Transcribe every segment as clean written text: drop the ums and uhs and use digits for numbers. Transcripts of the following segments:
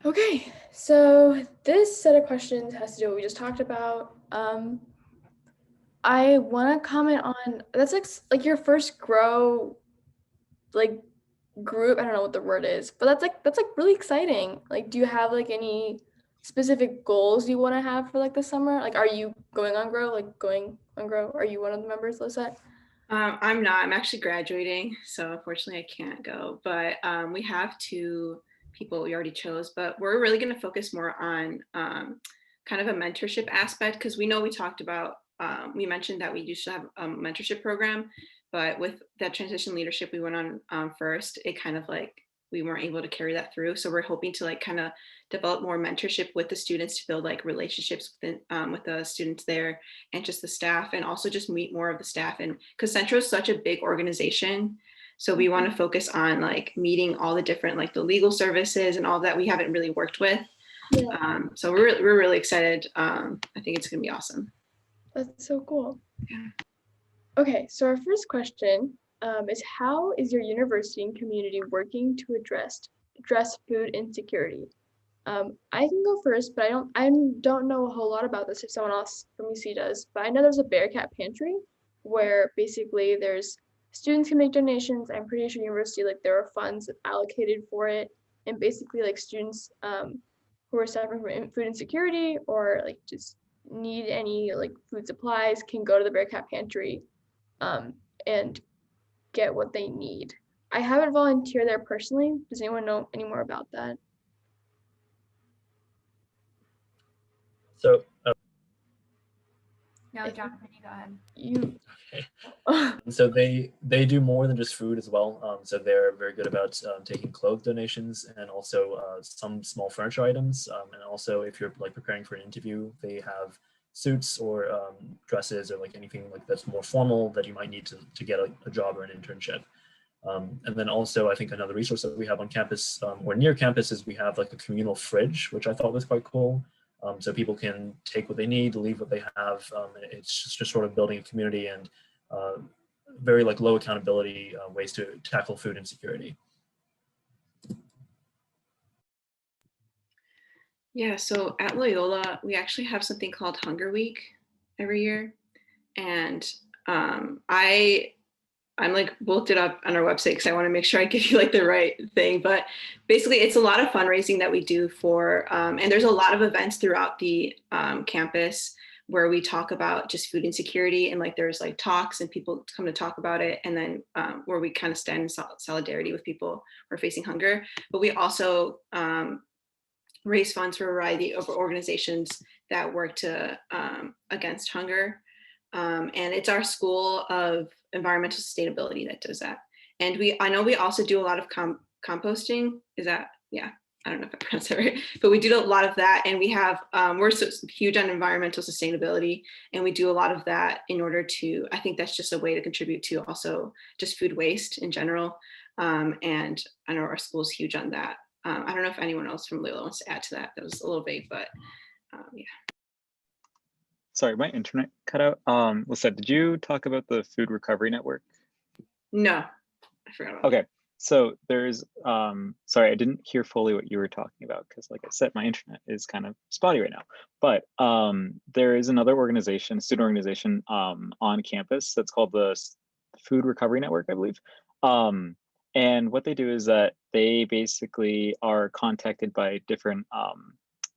Okay, so this set of questions has to do what we just talked about. I want to comment on that's like your first grow like group. I don't know what the word is, but that's really exciting. Like, do you have like any specific goals you want to have for like the summer? Like, are you going on grow? Like going on grow? Are you one of the members, Lisette? I'm not. I'm actually graduating, so unfortunately I can't go. But we have two people we already chose, but we're really going to focus more on kind of a mentorship aspect because we know we talked about, we mentioned that we used to have a mentorship program, but with that transition leadership we went on first, it kind of like we weren't able to carry that through. So we're hoping to like kind of develop more mentorship with the students to build like relationships with the students there and just the staff, and also just meet more of the staff. And because Centro is such a big organization, so we want to focus on like meeting all the different like the legal services and all that we haven't really worked with. Yeah, So we're really excited. I think it's gonna be awesome. that's so cool. Yeah. Okay, so our first question is how is your university and community working to address food insecurity? I can go first, but I don't know a whole lot about this if someone else from UC does. But I know there's a Bearcat pantry where basically there's students can make donations. I'm pretty sure university like there are funds allocated for it, and basically like students who are suffering from food insecurity or like just need any like food supplies can go to the Bearcat pantry um, and get what they need. I haven't volunteered there personally. Does anyone know any more about that? So, No, Jonathan, you go ahead. You. so they do more than just food as well. So they're very good about taking clothes donations and also some small furniture items. And also, if you're like preparing for an interview, they have suits or dresses or like anything like that's more formal that you might need to get a job or an internship. And then also, I think another resource that we have on campus or near campus is we have like a communal fridge, which I thought was quite cool. So people can take what they need, leave what they have. It's just sort of building a community and very like low accountability ways to tackle food insecurity. Yeah, so at Loyola, we actually have something called Hunger Week every year. And I'm like looked it up on our website because I want to make sure I give you like the right thing. But basically, it's a lot of fundraising that we do for, and there's a lot of events throughout the campus where we talk about just food insecurity, and like there's like talks and people come to talk about it, and then where we kind of stand in solidarity with people who are facing hunger. But we also raise funds for a variety of organizations that work to against hunger. And it's our School of Environmental Sustainability that does that. And I know we also do a lot of composting. Is that, yeah, I don't know if I pronounced that right, but we do a lot of that. And we have, we're so huge on environmental sustainability, and we do a lot of that in order to, I think that's just a way to contribute to also just food waste in general. And I know our school is huge on that. I don't know if anyone else from Loyola wants to add to that. That was a little vague, but yeah. Sorry, my internet cut out. Lisette, did you talk about the Food Recovery Network? No, I forgot about Okay, so there's, sorry, I didn't hear fully what you were talking about because like I said, my internet is kind of spotty right now. But there is another organization, student organization on campus that's called the Food Recovery Network, I believe. And what they do is that they basically are contacted by different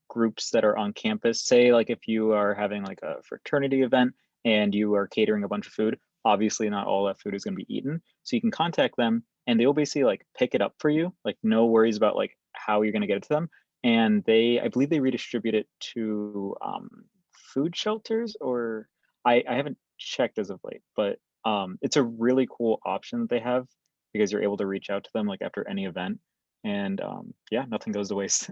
groups that are on campus. Say like if you are having like a fraternity event and you are catering a bunch of food, obviously not all that food is going to be eaten. So you can contact them and they'll basically like pick it up for you, like no worries about like how you're going to get it to them. And I believe they redistribute it to food shelters, or I haven't checked as of late, but it's a really cool option that they have because you're able to reach out to them like after any event, and yeah, nothing goes to waste.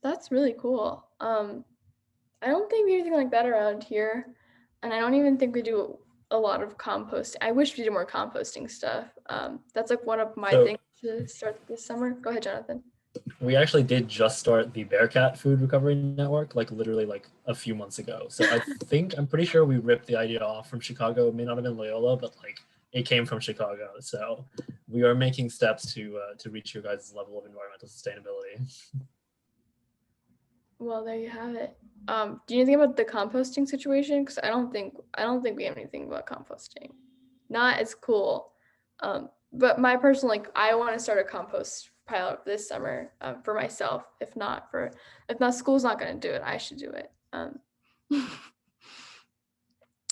That's really cool. I don't think we do anything like that around here, and I don't even think we do a lot of compost. I wish we did more composting stuff. That's like one of my things to start this summer. Go ahead, Jonathan. We actually did just start the Bearcat Food Recovery Network, like literally like a few months ago. So I'm pretty sure we ripped the idea off from Chicago. It may not have been Loyola, but like it came from Chicago. So we are making steps to reach your guys' level of environmental sustainability. Well, there you have it. Do you think about the composting situation? Because I don't think we have anything about composting. Not as cool. But my personal, like, I want to start a compost pile this summer for myself. If not, school's not going to do it, I should do it.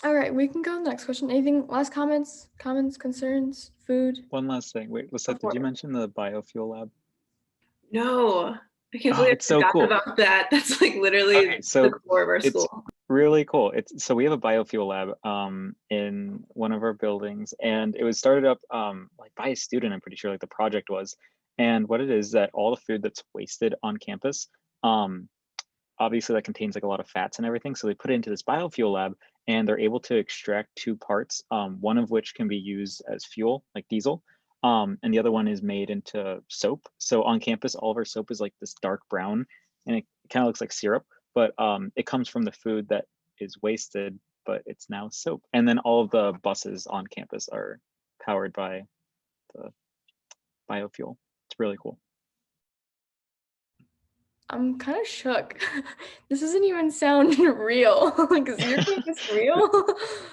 All right, we can go to the next question. Anything, last comments, concerns, food? One last thing. Wait, Lisette, did you mention the biofuel lab? No, I can't believe I It's so forgot cool. about that. That's like literally Okay, so the core of our it's school. really cool. So we have a biofuel lab in one of our buildings, and it was started up like by a student, I'm pretty sure, like the project was. And what it is that all the food that's wasted on campus, obviously that contains like a lot of fats and everything. So they put it into this biofuel lab, and they're able to extract two parts, one of which can be used as fuel, like diesel, and the other one is made into soap. So on campus, all of our soap is like this dark brown, and it kind of looks like syrup, but it comes from the food that is wasted, but it's now soap. And then all of the buses on campus are powered by the biofuel. It's really cool. I'm kind of shook. This doesn't even sound real. Like, is your campus real?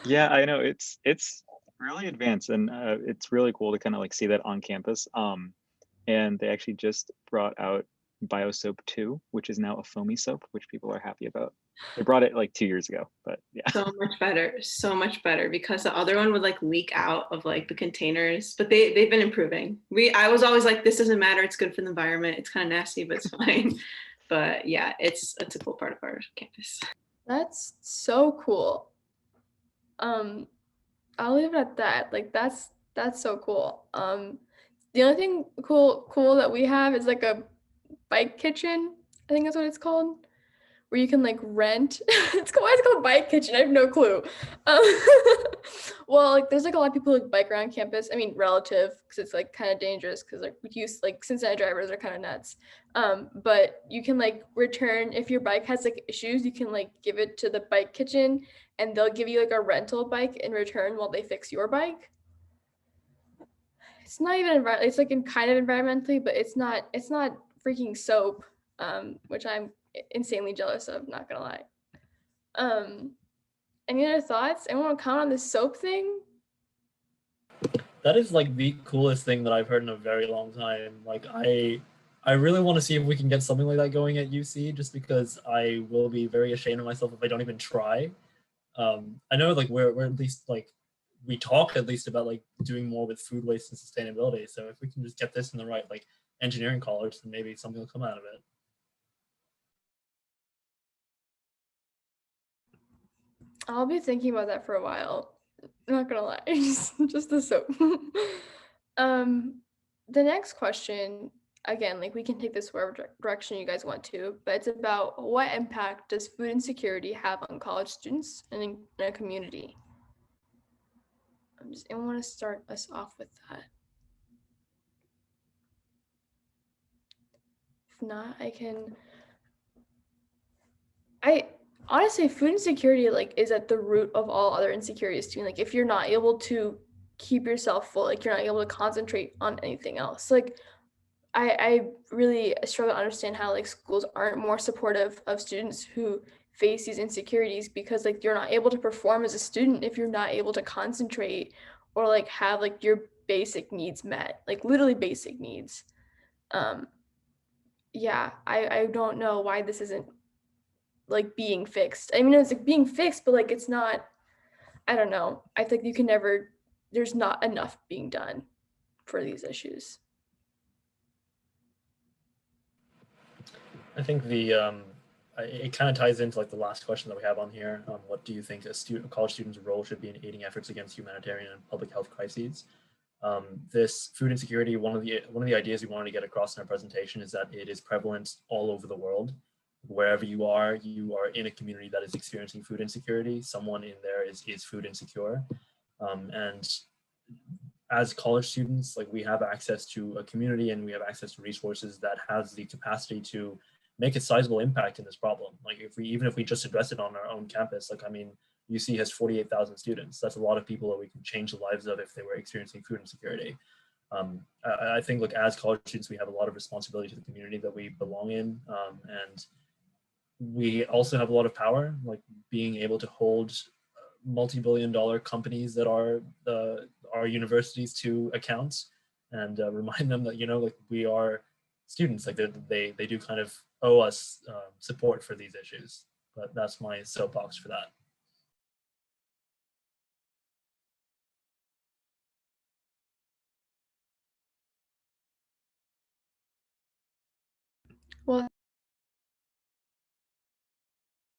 Yeah, I know it's really advanced, and it's really cool to kind of like see that on campus. And they actually just brought out BioSoap 2, which is now a foamy soap, which people are happy about. They brought it like 2 years ago, but yeah. So much better, because the other one would like leak out of like the containers, but they've been improving. I was always like, this doesn't matter, it's good for the environment, it's kind of nasty, but it's fine. But yeah, it's a cool part of our campus. That's so cool. I'll leave it at that. Like, that's so cool. The only thing cool that we have is like a bike kitchen. I think that's what it's called, where you can like rent. Why is it called bike kitchen? I have no clue. Well, like, there's like a lot of people who like bike around campus. I mean, relative, because it's like kind of dangerous, because like Cincinnati drivers are kind of nuts. But you can like return if your bike has like issues. You can like give it to the bike kitchen, and they'll give you like a rental bike in return while they fix your bike. It's not even it's like in kind of environmentally, but it's not freaking soap, which I'm insanely jealous of, not gonna lie. Any other thoughts? Anyone want to comment on this soap thing? That is like the coolest thing that I've heard in a very long time. Like, I really want to see if we can get something like that going at UC, just because I will be very ashamed of myself if I don't even try. I know like we're at least like, we talk at least about like doing more with food waste and sustainability. So if we can just get this in the right like engineering college, then maybe something will come out of it. I'll be thinking about that for a while. I'm not gonna lie, just the soap. The next question, again, like, we can take this wherever direction you guys want to, but it's about what impact does food insecurity have on college students and in a community? I want to start us off with that. If not, I honestly, food insecurity like is at the root of all other insecurities too. Like, if you're not able to keep yourself full, like, you're not able to concentrate on anything else. Like, I really struggle to understand how like schools aren't more supportive of students who face these insecurities, because like, you're not able to perform as a student if you're not able to concentrate or like have like your basic needs met, like literally basic needs. Yeah, I don't know why this isn't like being fixed. I mean, it's like being fixed, but like, it's not, I don't know. I think there's not enough being done for these issues. I think it kind of ties into like the last question that we have on here. What do you think a college student's role should be in aiding efforts against humanitarian and public health crises? This food insecurity, one of the ideas we wanted to get across in our presentation is that it is prevalent all over the world. Wherever you are in a community that is experiencing food insecurity. Someone in there is food insecure, and as college students, like, we have access to a community and we have access to resources that has the capacity to make a sizable impact in this problem. Like, even if we just address it on our own campus, like, I mean, UC has 48,000 students. That's a lot of people that we can change the lives of if they were experiencing food insecurity. I think like as college students, we have a lot of responsibility to the community that we belong in, and we also have a lot of power, like being able to hold multi-billion-dollar companies that are our universities to account, and remind them that like we are students, like they do kind of owe us support for these issues. But that's my soapbox for that. Well,